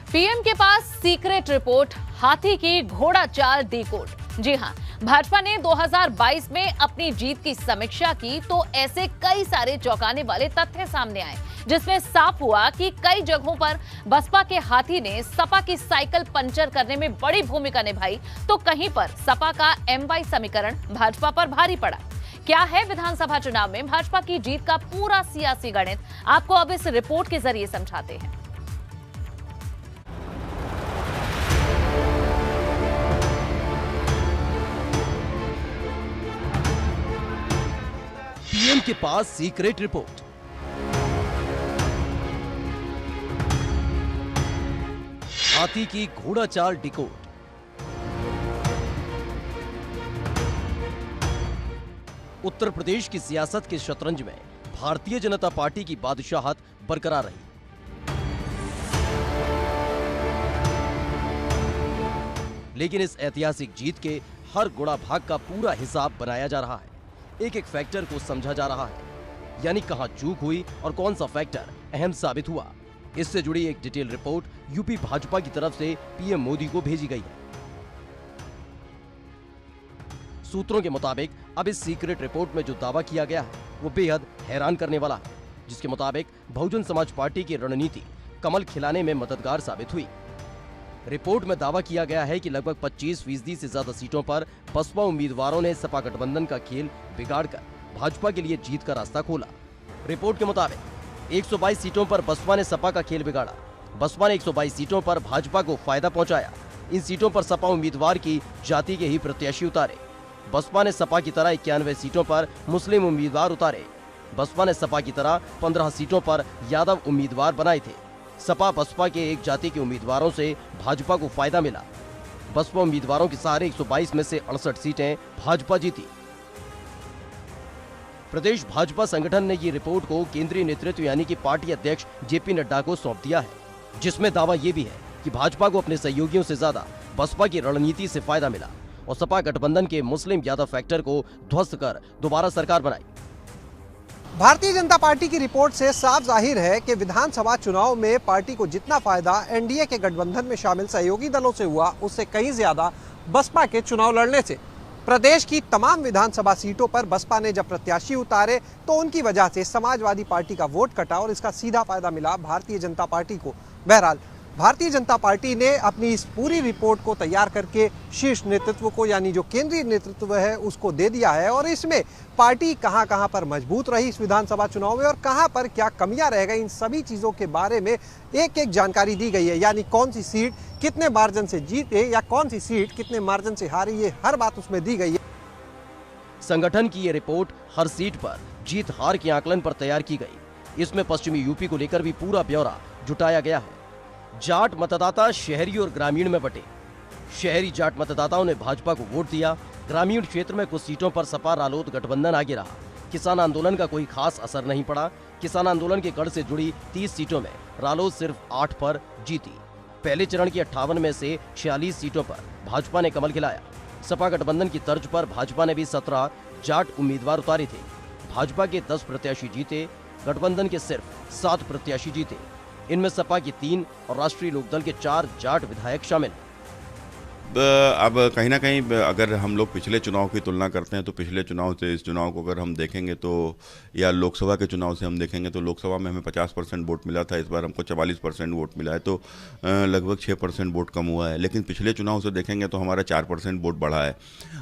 PM के पास secret report, हाथी की घोड़ा चाल डिकोड। जी हां, भाजपा ने 2022 में अपनी जीत की समीक्षा की तो ऐसे कई सारे चौंकाने वाले तथ्य सामने आए, जिसमें साफ हुआ कि कई जगहों पर बसपा के हाथी ने सपा की साइकिल पंचर करने में बड़ी भूमिका निभाई, तो कहीं पर सपा का MY समीकरण भाजपा पर भारी पड़ा। क्या है विधानसभा चुनाव में भाजपा की जीत का पूरा सियासी गणित, आपको अब इस रिपोर्ट के जरिए समझाते हैं। पीएम के पास सीक्रेट रिपोर्ट। हाथी की घोड़ा चाल डिकोड। उत्तर प्रदेश की सियासत के शतरंज में भारतीय जनता पार्टी की बादशाहत बरकरार रही। लेकिन इस ऐतिहासिक जीत के हर गुणा भाग का पूरा हिसाब बनाया जा रहा है। एक एक फैक्टर को समझा जा रहा है, यानी कहां चूक हुई और कौन सा फैक्टर अहम साबित हुआ। इससे जुड़ी एक डिटेल रिपोर्ट यूपी भाजपा की तरफ से पीएम मोदी को भेजी गई है। सूत्रों के मुताबिक अब इस सीक्रेट रिपोर्ट में जो दावा किया गया है वो बेहद हैरान करने वाला है, जिसके मुताबिक बहुजन समाज पार्टी की रणनीति कमल खिलाने में मददगार साबित हुई। रिपोर्ट में दावा किया गया है कि लगभग 25% से ज्यादा सीटों पर बसपा उम्मीदवारों ने सपा गठबंधन का खेल बिगाड़कर भाजपा के लिए जीत का रास्ता खोला। रिपोर्ट के मुताबिक 122 सीटों पर बसपा ने सपा का खेल बिगाड़ा। बसपा ने 122 सीटों पर भाजपा को फायदा पहुंचाया। इन सीटों पर सपा उम्मीदवार की जाति के ही प्रत्याशी उतारे। बसपा ने सपा की तरह 91 सीटों पर मुस्लिम उम्मीदवार उतारे। बसपा ने सपा की तरह 15 सीटों पर यादव उम्मीदवार बनाए थे। सपा बसपा के एक जाति के उम्मीदवारों से भाजपा को फायदा मिला। बसपा उम्मीदवारों के सहारे 122 में से 68 सीटें भाजपा जीती। प्रदेश भाजपा संगठन ने ये रिपोर्ट को केंद्रीय नेतृत्व यानी कि पार्टी अध्यक्ष JP नड्डा को सौंप दिया है, जिसमें दावा ये भी है कि भाजपा को अपने सहयोगियों से ज्यादा बसपा की रणनीति से फायदा मिला और सपा गठबंधन के मुस्लिम यादव फैक्टर को ध्वस्त कर दोबारा सरकार बनाई। भारतीय जनता पार्टी की रिपोर्ट से साफ जाहिर है कि विधानसभा चुनाव में पार्टी को जितना फायदा एनडीए के गठबंधन में शामिल सहयोगी दलों से हुआ, उससे कहीं ज्यादा बसपा के चुनाव लड़ने से। प्रदेश की तमाम विधानसभा सीटों पर बसपा ने जब प्रत्याशी उतारे तो उनकी वजह से समाजवादी पार्टी का वोट कटा और इसका सीधा फायदा मिला भारतीय जनता पार्टी को। बहरहाल भारतीय जनता पार्टी ने अपनी इस पूरी रिपोर्ट को तैयार करके शीर्ष नेतृत्व को, यानी जो केंद्रीय नेतृत्व है, उसको दे दिया है और इसमें पार्टी कहां पर मजबूत रही इस विधानसभा चुनाव में और कहां पर क्या कमियां रह गई, इन सभी चीजों के बारे में एक एक जानकारी दी गई है। यानी कौन सी सीट कितने मार्जिन से जीते या कौन सी सीट कितने मार्जिन से हारी, ये हर बात उसमें दी गई है। संगठन की ये रिपोर्ट हर सीट पर जीत हार के आकलन पर तैयार की गई। इसमें पश्चिमी यूपी को लेकर भी पूरा ब्यौरा जुटाया गया है। जाट मतदाता शहरी और ग्रामीण में बटे। शहरी जाट मतदाताओं ने भाजपा को वोट दिया। ग्रामीण क्षेत्र में कुछ सीटों पर सपा रालोद गठबंधन आगे रहा। किसान आंदोलन का कोई खास असर नहीं पड़ा। किसान आंदोलन के गढ़ से जुड़ी 30 सीटों में रालोद सिर्फ 8 पर जीती। पहले चरण की 58 में से 46 सीटों पर भाजपा ने कमल खिलाया। सपा गठबंधन की तर्ज पर भाजपा ने भी 17 जाट उम्मीदवार उतारे थे। भाजपा के 10 प्रत्याशी जीते, गठबंधन के सिर्फ 7 प्रत्याशी जीते। इनमें सपा की 3 और राष्ट्रीय लोकदल के 4 जाट विधायक शामिल। अब कहीं ना कहीं अगर हम लोग पिछले चुनाव की तुलना करते हैं तो पिछले चुनाव से इस चुनाव को अगर हम देखेंगे तो, या लोकसभा के चुनाव से हम देखेंगे तो लोकसभा में हमें 50% वोट मिला था, इस बार हमको 44% वोट मिला है, तो लगभग 6% वोट कम हुआ है। लेकिन पिछले चुनाव से देखेंगे तो हमारा 4% वोट बढ़ा है।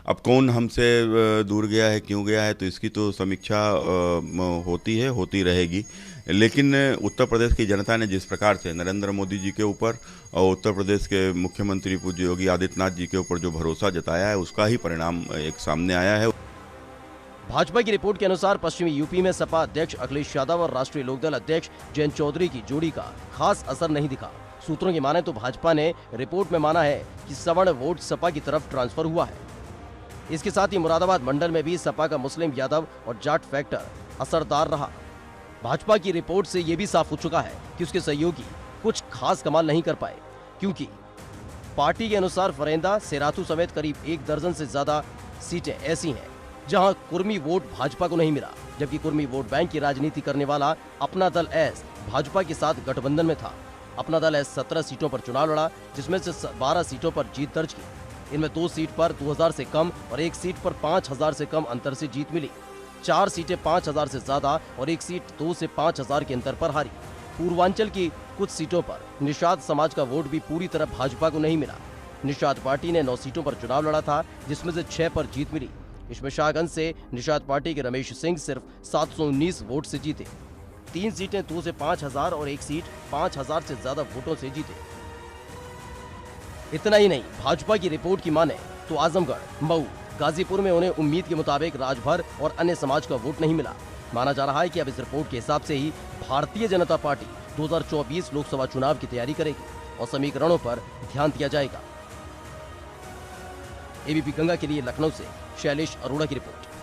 अब कौन हमसे दूर गया है, क्यों गया है, तो इसकी तो समीक्षा होती है, होती रहेगी। लेकिन उत्तर प्रदेश की जनता ने जिस प्रकार से नरेंद्र मोदी जी के ऊपर और उत्तर प्रदेश के मुख्यमंत्री पूज्य योगी आदित्यनाथ जी के ऊपर जो भरोसा जताया है, उसका ही परिणाम एक सामने आया है। भाजपा की रिपोर्ट के अनुसार पश्चिमी यूपी में सपा अध्यक्ष अखिलेश यादव और राष्ट्रीय लोकदल अध्यक्ष जयंत चौधरी की जोड़ी का खास असर नहीं दिखा। सूत्रों की माने तो भाजपा ने रिपोर्ट में माना है कि सवर्ण वोट सपा की तरफ ट्रांसफर हुआ है। इसके साथ ही मुरादाबाद मंडल में भी सपा का मुस्लिम यादव और जाट फैक्टर असरदार रहा। भाजपा की रिपोर्ट से यह भी साफ हो चुका है कि उसके सहयोगी कुछ खास कमाल नहीं कर पाए, क्योंकि पार्टी के अनुसार फरेंदा, सेराथू समेत करीब 1 दर्जन से ज्यादा सीटें ऐसी हैं जहां कुर्मी वोट भाजपा को नहीं मिला, जबकि कुर्मी वोट बैंक की राजनीति करने वाला अपना दल एस भाजपा के साथ गठबंधन में था। अपना दल ऐसे 17 सीटों पर चुनाव लड़ा, जिसमें से 12 सीटों पर जीत दर्ज की। इनमें 2 सीट पर 2000 से कम और 1 सीट पर 5000 से कम अंतर से जीत मिली। 4 सीटें 5000 से ज्यादा और 1 सीट 2 से 5000 के अंतर पर हारी। पूर्वांचल की कुछ सीटों पर निषाद समाज का वोट भी पूरी तरह भाजपा को नहीं मिला। निषाद पार्टी ने 9 सीटों पर चुनाव लड़ा था, जिसमें से 6 पर जीत मिली। इसमें शाहगंज से निषाद पार्टी के रमेश सिंह सिर्फ 719 वोट से जीते। 3 सीटें 2 से 5000 और 1 सीट 5000 से ज्यादा वोटों से जीते। इतना ही नहीं, भाजपा की रिपोर्ट की माने तो आजमगढ़, मऊ, गाजीपुर में उन्हें उम्मीद के मुताबिक राजभर और अन्य समाज का वोट नहीं मिला। माना जा रहा है कि अब इस रिपोर्ट के हिसाब से ही भारतीय जनता पार्टी 2024 लोकसभा चुनाव की तैयारी करेगी और समीकरणों पर ध्यान दिया जाएगा। एबीपी गंगा के लिए लखनऊ से शैलेश अरोड़ा की रिपोर्ट।